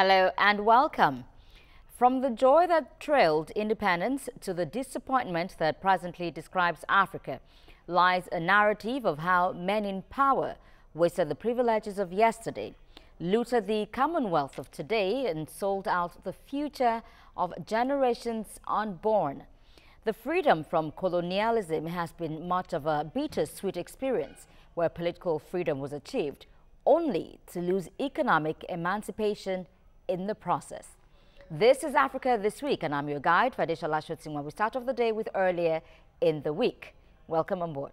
Hello and welcome. From the joy that trailed independence to the disappointment that presently describes Africa lies a narrative of how men in power wasted the privileges of yesterday, looted the commonwealth of today and sold out the future of generations unborn. The freedom from colonialism has been much of a bittersweet experience where political freedom was achieved, only to lose economic emancipation in the process. This is Africa This Week, and I'm your guide, Vadisha Lashotsingwa. We start off the day with earlier in the week. Welcome on board.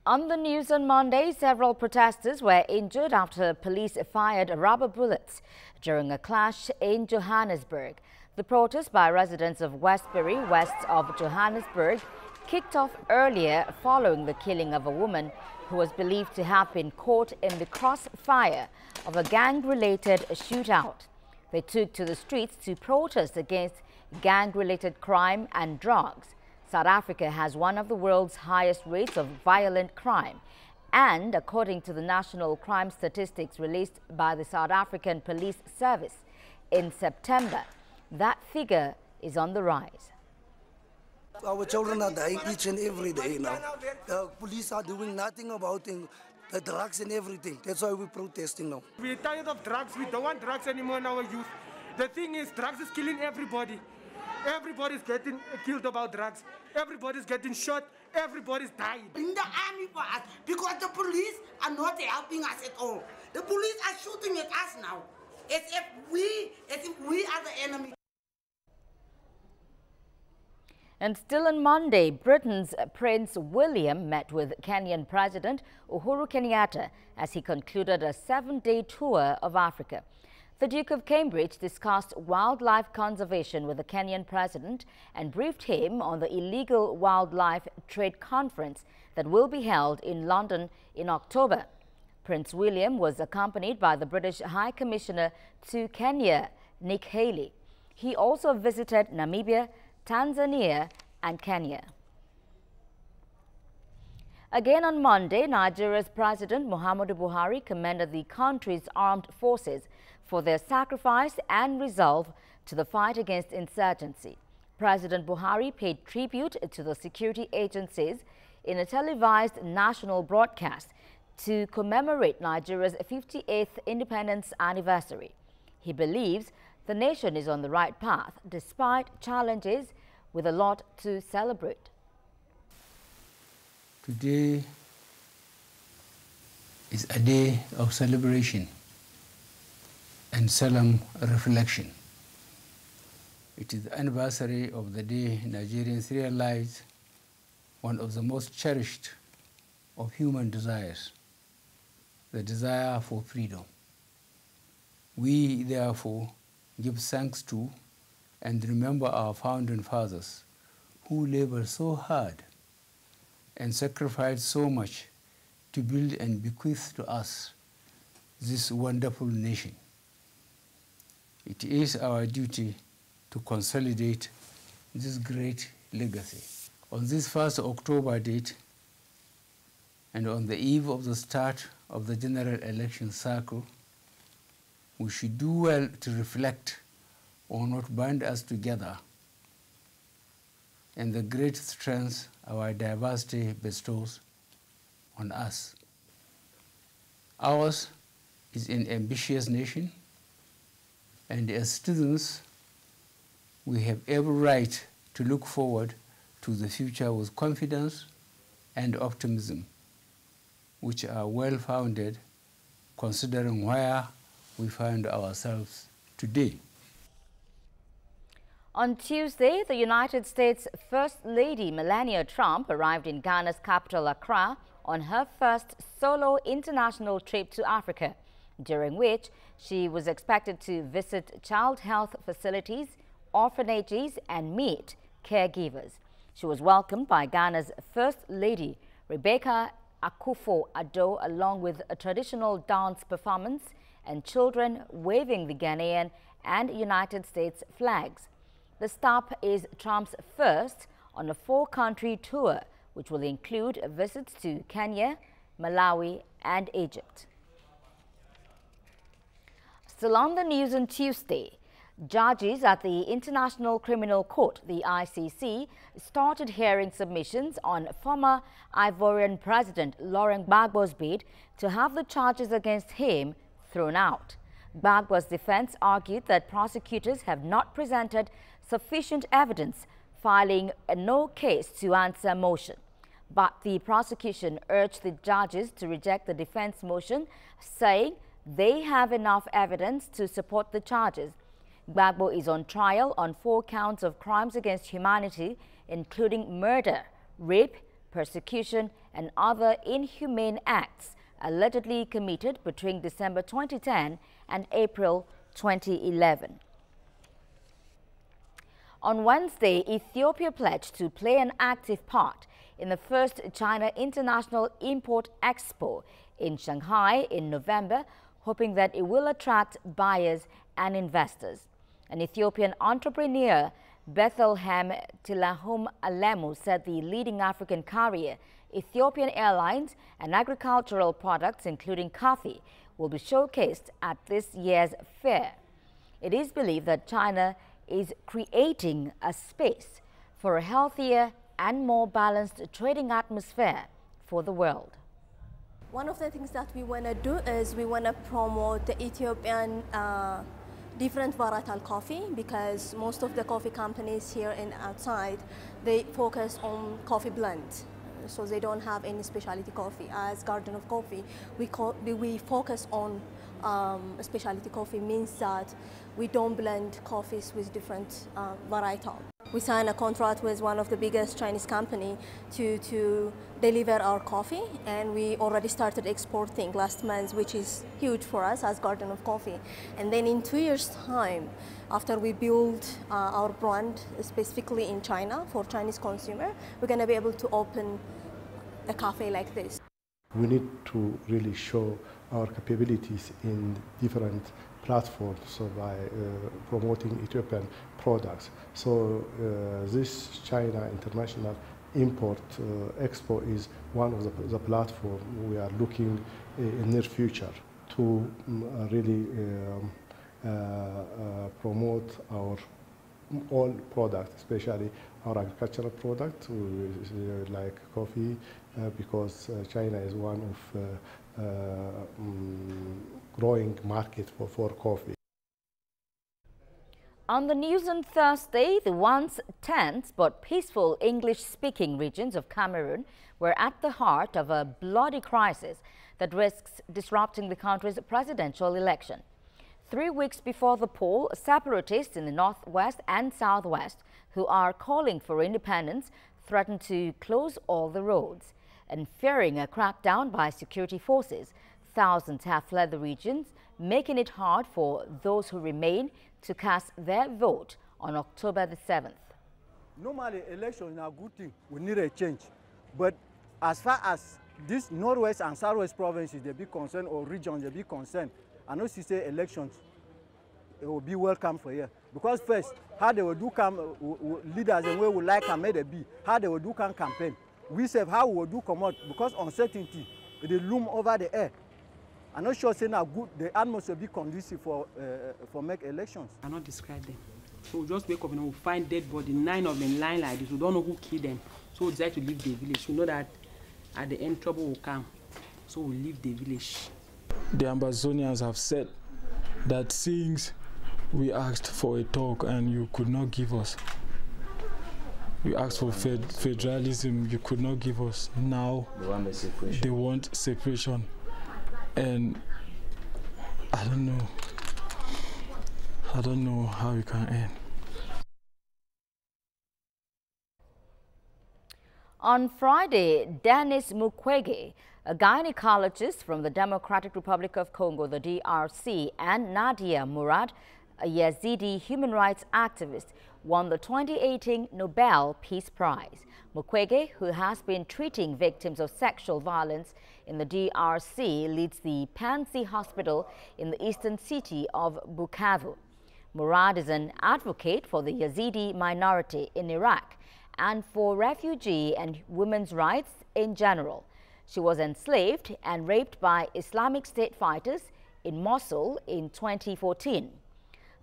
On the news on Monday, several protesters were injured after police fired rubber bullets during a clash in Johannesburg. The protest by residents of Westbury, west of Johannesburg, kicked off earlier following the killing of a woman who was believed to have been caught in the crossfire of a gang-related shootout. They took to the streets to protest against gang-related crime and drugs. South Africa has one of the world's highest rates of violent crime, and according to the national crime statistics released by the South African Police Service in September, that figure is on the rise. Our children are dying each and every day now. The police are doing nothing about the drugs and everything. That's why we're protesting now. We're tired of drugs. We don't want drugs anymore in our youth. The thing is, drugs is killing everybody. Everybody's getting killed about drugs. Everybody's getting shot. Everybody's dying. In the army for us, because the police are not helping us at all. The police are shooting at us now, as if we are the enemy. And still on Monday, Britain's Prince William met with Kenyan President Uhuru Kenyatta as he concluded a 7-day tour of Africa. The Duke of Cambridge discussed wildlife conservation with the Kenyan president and briefed him on the illegal wildlife trade conference that will be held in London in October. Prince William was accompanied by the British High Commissioner to Kenya, Nick Haley. He also visited Namibia, Tanzania and Kenya. Again on Monday, Nigeria's President Muhammadu Buhari commended the country's armed forces for their sacrifice and resolve to the fight against insurgency. President Buhari paid tribute to the security agencies in a televised national broadcast to commemorate Nigeria's 58th independence anniversary. He believes the nation is on the right path despite challenges, with a lot to celebrate. Today is a day of celebration and solemn reflection. It is the anniversary of the day Nigerians realized one of the most cherished of human desires, the desire for freedom. We, therefore, give thanks to and remember our founding fathers who labored so hard and sacrificed so much to build and bequeath to us this wonderful nation. It is our duty to consolidate this great legacy. On this 1st October date, and on the eve of the start of the general election cycle, we should do well to reflect on what bind us together and the great strength our diversity bestows on us. Ours is an ambitious nation, and as citizens, we have every right to look forward to the future with confidence and optimism, which are well-founded considering where we find ourselves today. On Tuesday, the United States First Lady Melania Trump arrived in Ghana's capital, Accra, on her first solo international trip to Africa, during which she was expected to visit child health facilities, orphanages and meet caregivers. She was welcomed by Ghana's First Lady, Rebecca Akufo-Addo, along with a traditional dance performance and children waving the Ghanaian and United States flags. The stop is Trump's first on a 4-country tour, which will include visits to Kenya, Malawi, and Egypt. Still on the news on Tuesday, judges at the International Criminal Court, the ICC, started hearing submissions on former Ivorian President Laurent Gbagbo's bid to have the charges against him thrown out. Gbagbo's defense argued that prosecutors have not presented sufficient evidence, filing a no case to answer motion. But the prosecution urged the judges to reject the defense motion, saying they have enough evidence to support the charges. Gbagbo is on trial on 4 counts of crimes against humanity, including murder, rape, persecution, and other inhumane acts allegedly committed between December 2010 and April 2011. On Wednesday, Ethiopia pledged to play an active part in the first China International Import Expo in Shanghai in November, hoping that it will attract buyers and investors. An Ethiopian entrepreneur, Bethlehem Tilahum Alemu, said the leading African carrier, Ethiopian Airlines, and agricultural products, including coffee, will be showcased at this year's fair. It is believed that China is creating a space for a healthier and more balanced trading atmosphere for the world. One of the things that we want to do is we want to promote the Ethiopian different varietal coffee, because most of the coffee companies here and outside, they focus on coffee blends. So they don't have any specialty coffee. As Garden of Coffee, we focus on specialty coffee, means that we don't blend coffees with different varietal. We signed a contract with one of the biggest Chinese company to deliver our coffee, and we already started exporting last month, which is huge for us as Garden of Coffee. And then in 2 years' time, after we build our brand specifically in China for Chinese consumer, we're going to be able to open a cafe like this. We need to really show our capabilities in different platforms, so by promoting Ethiopian products. So this China International Import Expo is one of the platforms we are looking in near future to really promote our all products, especially our agricultural products like coffee, because China is one of growing market for coffee. On the news on Thursday, the once tense but peaceful English-speaking regions of Cameroon were at the heart of a bloody crisis that risks disrupting the country's presidential election. 3 weeks before the poll, separatists in the northwest and southwest who are calling for independence threatened to close all the roads. And fearing a crackdown by security forces, thousands have fled the regions, making it hard for those who remain to cast their vote on October the 7th. Normally, election is a good thing. We need a change. But as far as this northwest and southwest provinces, they be concerned, or regions, they be concerned, I know she say elections, it will be welcome for here. Because first, how they will do leaders and where we like and may they be, how they will do campaign. We say how we will do come out, because uncertainty, they loom over the air. I'm not sure saying how good the atmosphere will be conducive for make elections. I cannot describe them. So we just wake up and we'll find dead body, 9 of them lying like this. We don't know who killed them. So we decide to leave the village. We know that at the end trouble will come. So we leave the village. The Ambazonians have said that since we asked for a talk and you could not give us, we asked for federalism, you could not give us. Now they want separation. And I don't know how it can end. On Friday, Denis Mukwege, a gynecologist from the Democratic Republic of Congo, the DRC, and Nadia Murad, a Yazidi human rights activist, won the 2018 Nobel Peace Prize. Mukwege, who has been treating victims of sexual violence in the DRC, leads the Pansy Hospital in the eastern city of Bukavu. Murad is an advocate for the Yazidi minority in Iraq and for refugee and women's rights in general. She was enslaved and raped by Islamic State fighters in Mosul in 2014.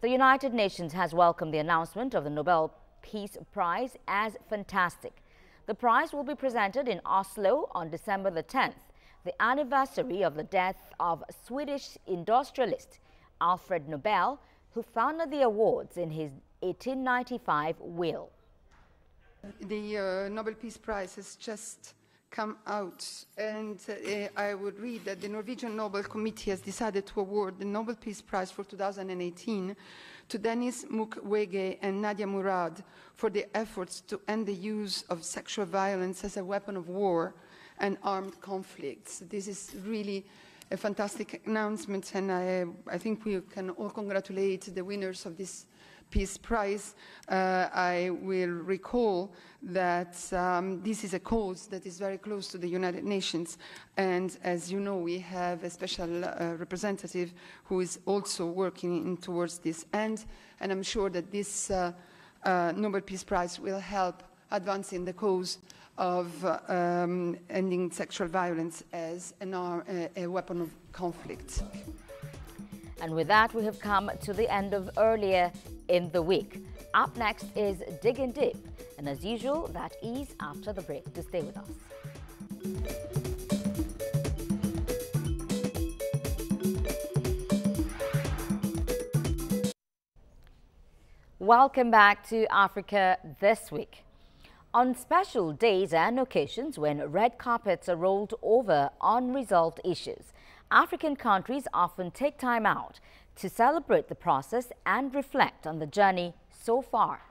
The United Nations has welcomed the announcement of the Nobel Peace Prize as fantastic. The prize will be presented in Oslo on December the 10th, the anniversary of the death of Swedish industrialist Alfred Nobel, who founded the awards in his 1895 will. The Nobel Peace Prize has just come out, and I would read that the Norwegian Nobel Committee has decided to award the Nobel Peace Prize for 2018 to Denis Mukwege and Nadia Murad for their efforts to end the use of sexual violence as a weapon of war and armed conflicts. This is really a fantastic announcement, and I think we can all congratulate the winners of this Peace Prize. I will recall that this is a cause that is very close to the United Nations, and as you know, we have a special representative who is also working towards this end, and I'm sure that this Nobel Peace Prize will help advancing the cause of ending sexual violence as a weapon of conflict. And with that, we have come to the end of Earlier in the Week. Up next is Digging Deep, and as usual, that is after the break. To stay with us. Welcome back to Africa This Week. On special days and occasions when red carpets are rolled over unresolved issues, African countries often take time out to celebrate the process and reflect on the journey so far.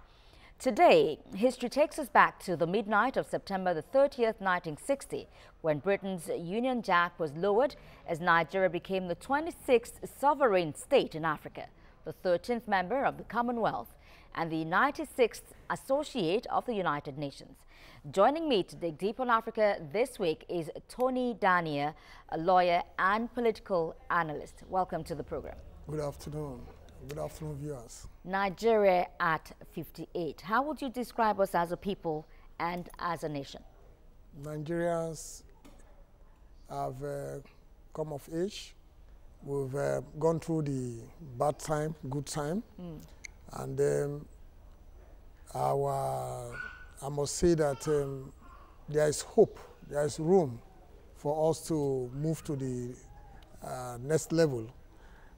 Today, history takes us back to the midnight of September the 30th, 1960, when Britain's Union Jack was lowered as Nigeria became the 26th sovereign state in Africa, the 13th member of the Commonwealth, and the 96th associate of the United Nations. Joining me to dig deep on Africa this week is Tony Danier, a lawyer and political analyst. Welcome to the program. Good afternoon. Good afternoon, viewers. Nigeria at 58. How would you describe us as a people and as a nation? Nigerians have come of age. We've gone through the bad time, good time. And I must say that there is hope, there is room for us to move to the next level.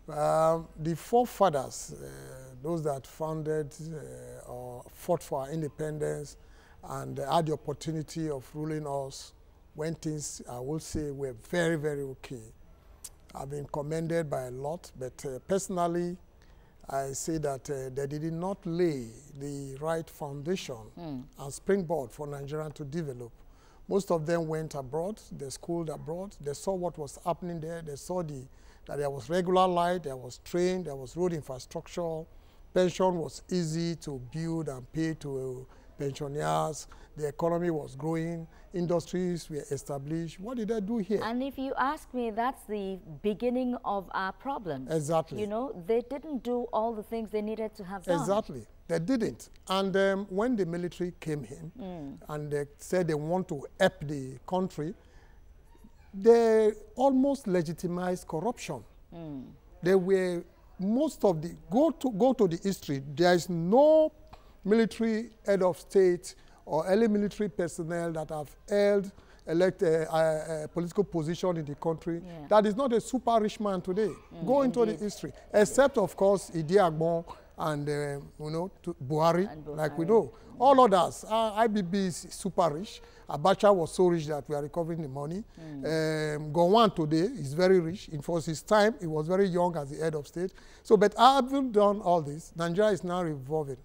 The forefathers, those that founded or fought for our independence and had the opportunity of ruling us when things, I will say, were very, very okay. I've been commended by a lot, but personally, I say that they did not lay the right foundation and springboard for Nigeria to develop. Most of them went abroad, they schooled abroad, they saw what was happening there, they saw that there was regular light, there was train, there was road infrastructure, pension was easy to build and pay to pensioners, the economy was growing, industries were established. What did they do here? And if you ask me, that's the beginning of our problems. Exactly. You know, they didn't do all the things they needed to have done. Exactly. They didn't. And when the military came in and they said they want to help the country, they almost legitimized corruption. They were most of the, go to the history, there is no military head of state or early military personnel that have held a political position in the country that is not a super rich man today. Go into the history, except of course Idi Agbon and you know, Buhari, like we know. All others, IBB is super rich. Abacha was so rich that we are recovering the money. Gowon today is very rich. In his time, he was very young as the head of state. So, but having done all this, Nigeria is now revolving.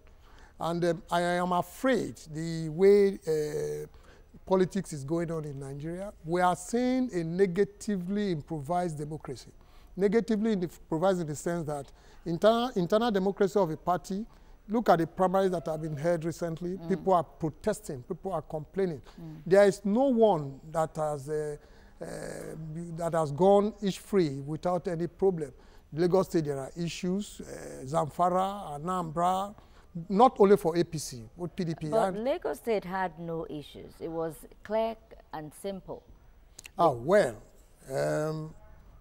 And I am afraid the way politics is going on in Nigeria, we are seeing a negatively improvised democracy. Negatively improvised in the sense that internal democracy of a party, look at the primaries that have been held recently, people are protesting, people are complaining. There is no one that has gone each free without any problem. Lagos State, there are issues, Zamfara, Anambra, not only for APC, but PDP. But Lagos State had no issues. It was clear and simple. Well,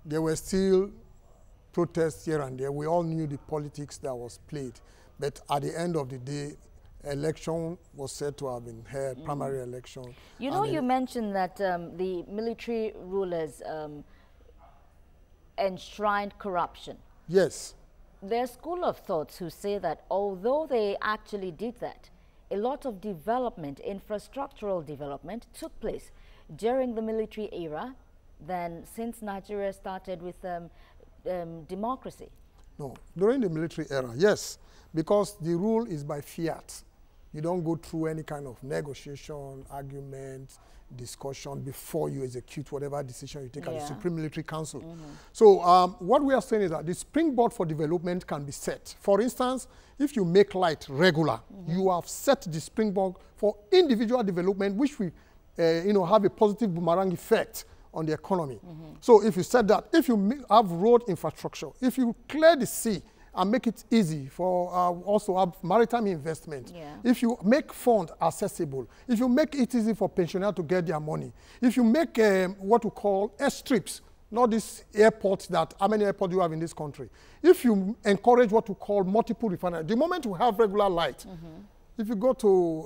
there were still protests here and there. We all knew the politics that was played. But at the end of the day, election was said to have been held, primary election. You know, you mentioned that the military rulers enshrined corruption. Yes. There's a school of thoughts who say that although they actually did that, a lot of development, infrastructural development, took place during the military era than since Nigeria started with democracy. No, during the military era, yes, because the rule is by fiat. You don't go through any kind of negotiation, argument, discussion before you execute whatever decision you take at the Supreme Military Council. So what we are saying is that the springboard for development can be set. For instance, if you make light regular, you have set the springboard for individual development, which will have a positive boomerang effect on the economy. So if you said that, if you have road infrastructure, if you clear the sea and make it easy for also have maritime investment, if you make funds accessible, if you make it easy for pensioners to get their money, if you make what we call airstrips, not this airport that, how many airports do you have in this country? If you encourage what we call multiple refineries, the moment we have regular light, if you go to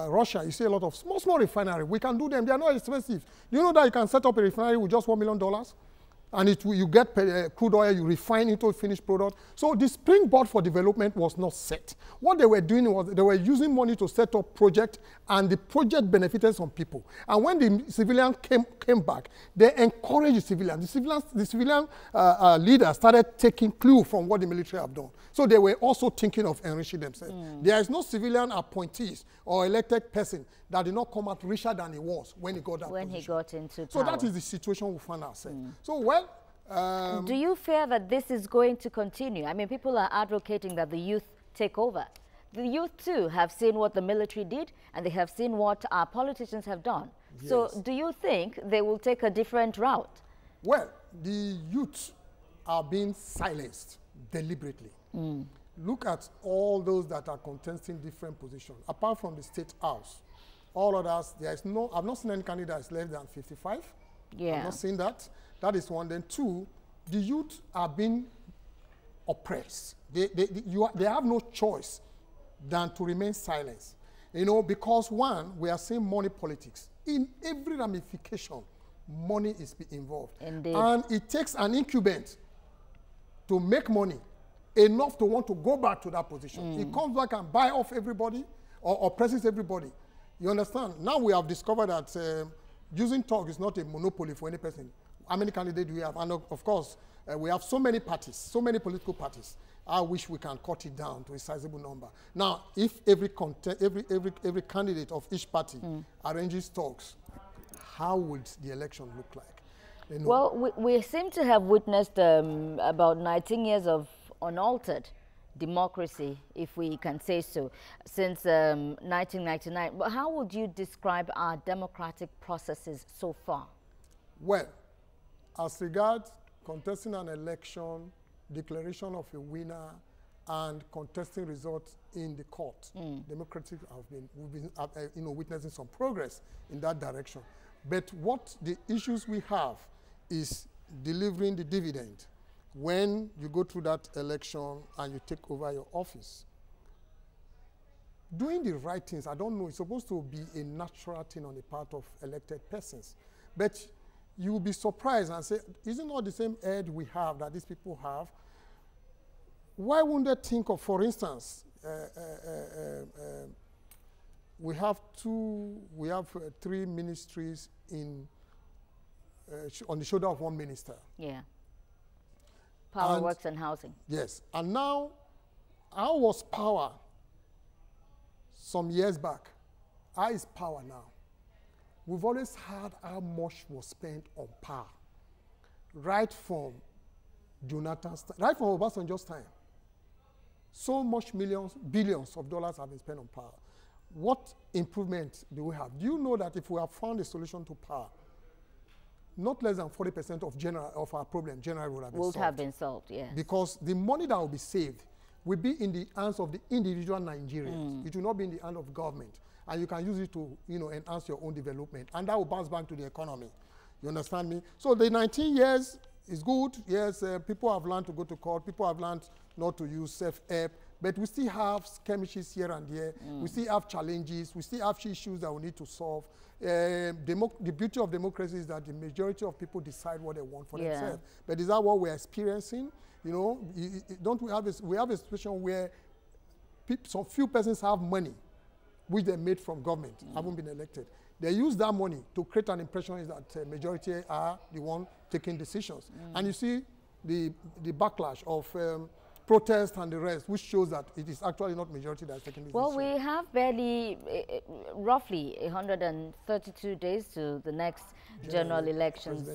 Russia, you see a lot of small refineries. We can do them. They are not expensive. Do you know that you can set up a refinery with just $1 million? And you get crude oil, you refine it to a finished product. So the springboard for development was not set. What they were doing was they were using money to set up projects, and the project benefited some people. And when the civilians came back, they encouraged the civilians. The civilian leaders started taking clue from what the military have done. So they were also thinking of enriching themselves. There is no civilian appointees or elected person that did not come out richer than he was when he got that position. When he got into power. So that is the situation we find ourselves. So, well... do you fear that this is going to continue? I mean, people are advocating that the youth take over. The youth, too, have seen what the military did, and they have seen what our politicians have done. Yes. So do you think they will take a different route? Well, the youth are being silenced deliberately. Look at all those that are contesting different positions. Apart from the State House, all others, there is no, I've not seen any candidate that's less than 55. Yeah. I've not seen that. That is one. Then two, the youth are being oppressed. They have no choice than to remain silent. You know, because one, we are seeing money politics. In every ramification, money is involved. Indeed. And it takes an incumbent to make money enough to want to go back to that position. He comes back and buy off everybody or oppresses everybody. You understand? Now we have discovered that using talk is not a monopoly for any person. How many candidates do we have? And of course, we have so many parties, so many political parties. I wish we can cut it down to a sizable number. Now, if every candidate of each party arranges talks, how would the election look like? You know? Well, we seem to have witnessed about 19 years of unaltered democracy, if we can say so, since 1999. But how would you describe our democratic processes so far? Well, as regards contesting an election, declaration of a winner, and contesting results in the court, democratic we've been witnessing some progress in that direction. But what the issues we have is delivering the dividend. When you go through that election and you take over your office, doing the right things, I don't know, it's supposed to be a natural thing on the part of elected persons. But you will be surprised and say, isn't it the same ed we have that these people have? Why wouldn't they think of, for instance, we have three ministries on the shoulder of one minister. Yeah. Power, Works and Housing. Yes. And now, how was power some years back? How is power now? We've always heard how much was spent on power. Right from Jonathan's time, right from Obasanjo's time. So much billions of dollars have been spent on power. What improvement do we have? Do you know that if we have found a solution to power, not less than 40% of our problem generally would have been solved, yes. Because the money that will be saved will be in the hands of the individual Nigerians. It will not be in the hand of government. And you can use it to, enhance your own development. And that will bounce back to the economy. You understand me? So the 19 years is good. Yes, people have learned to go to court. People have learned not to use self-help. But we still have skirmishes here and there. We still have challenges. We still have issues that we need to solve. The beauty of democracy is that the majority of people decide what they want for themselves. But is that what we're experiencing? We have a situation where some few persons have money, which they made from government, haven't been elected. They use that money to create an impression that majority are the one taking decisions. And you see the backlash of protest and the rest, which shows that it is actually not majority that is taking this decision. We have barely, roughly 132 days to the next general elections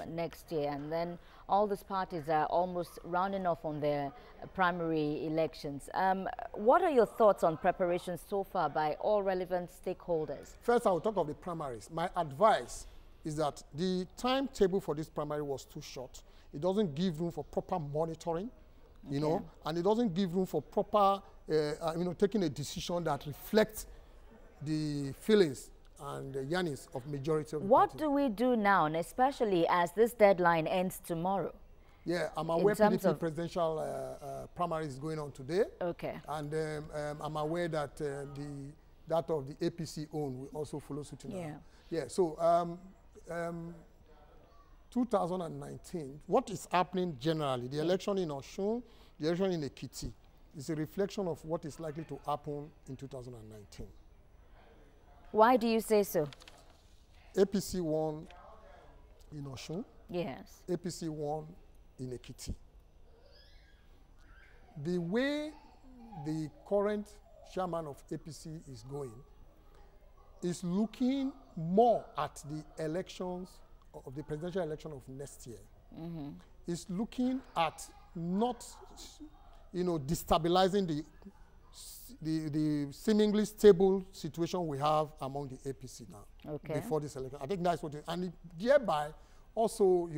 next year, and then all these parties are almost rounding off on their primary elections. What are your thoughts on preparations so far by all relevant stakeholders? First, I will talk of the primaries. My advice is that the timetable for this primary was too short. It doesn't give room for proper monitoring, and it doesn't give room for proper, taking a decision that reflects the feelings and the yearnings of majority of the What party. do we do now, and especially as this deadline ends tomorrow? Yeah, I'm aware PDP presidential primary is going on today. Okay. And I'm aware that that of the APC own will also follow suit now. Yeah, so 2019, what is happening generally, the election in Osun, the election in Ekiti, is a reflection of what is likely to happen in 2019. Why do you say so? APC won in Osun. Yes. APC won in Ekiti. The way the current chairman of APC is going is looking more at the elections of the presidential election of next year. Is looking at not, destabilizing the seemingly stable situation we have among the APC now before this election. I think that's what it is. And thereby, also,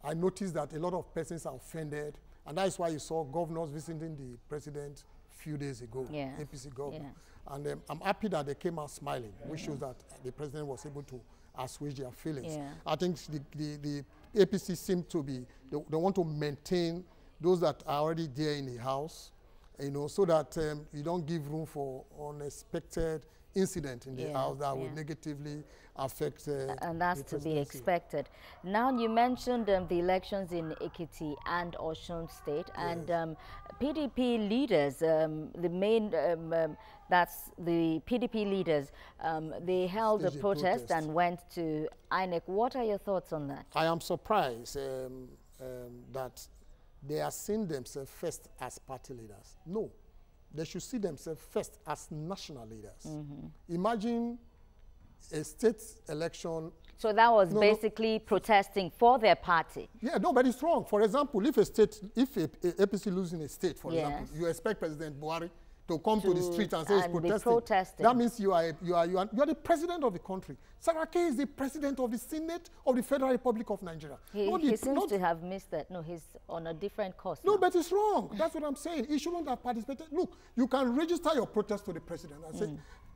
I noticed that a lot of persons are offended, and that's why you saw governors visiting the president a few days ago, APC governor. And I'm happy that they came out smiling, which shows that the president was able to assuage their feelings. I think the APC seem to be, they want to maintain those that are already there in the house, so that you don't give room for unexpected incident in the house that will negatively affect and that's to be expected. Now, you mentioned the elections in Ekiti and Osun State, and PDP leaders, the main, that's the PDP leaders, they held a protest and went to INEC. What are your thoughts on that? I am surprised that they are seeing themselves first as party leaders. No. They should see themselves first as national leaders. Imagine a state election. So that was basically protesting for their party. Yeah, no, but it's wrong. For example, if a APC loses in a state, for example, you expect President Buhari to come to the street and say he's protesting. That means you are the president of the country. Saraki is the president of the Senate of the Federal Republic of Nigeria. He seems to have missed that. No, he's on a different course. No, but it's wrong. That's what I'm saying. He shouldn't have participated. Look, you can register your protest to the president and say,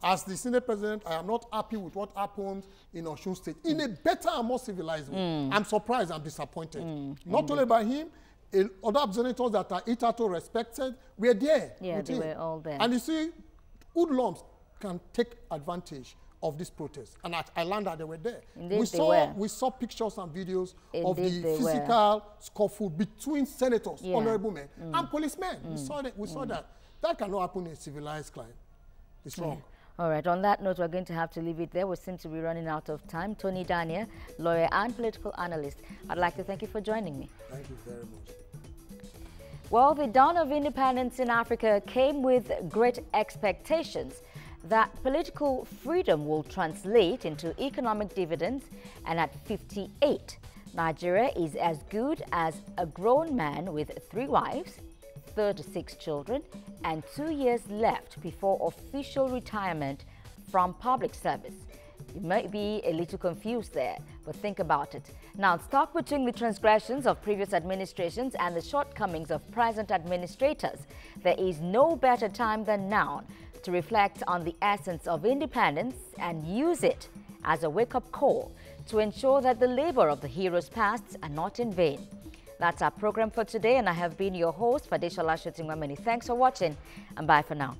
as the Senate president, I am not happy with what happened in Osun State. In a better and more civilized way. I'm surprised, I'm disappointed. Not only by him, other observators that are hitherto respected were there. Yeah, they were all there. And you see, hoodlums can take advantage of this protest. And at Islanda, they were there. Indeed, we saw pictures and videos of the physical scuffle between senators, honorable men, and policemen. We saw that. That cannot happen in a civilized climate. It's wrong. All right, on that note, we're going to have to leave it there. We seem to be running out of time. Tony Daniel, lawyer and political analyst, I'd like to thank you for joining me. Thank you very much. Well, the dawn of independence in Africa came with great expectations that political freedom will translate into economic dividends, and at 58, Nigeria is as good as a grown man with 3 wives, 36 children, and 2 years left before official retirement from public service. You might be a little confused there, but think about it. Now, stop between the transgressions of previous administrations and the shortcomings of present administrators. There is no better time than now to reflect on the essence of independence and use it as a wake-up call to ensure that the labor of the heroes past are not in vain. That's our program for today, and I have been your host, Fadisha Lashutingwameni. Thanks for watching, and bye for now.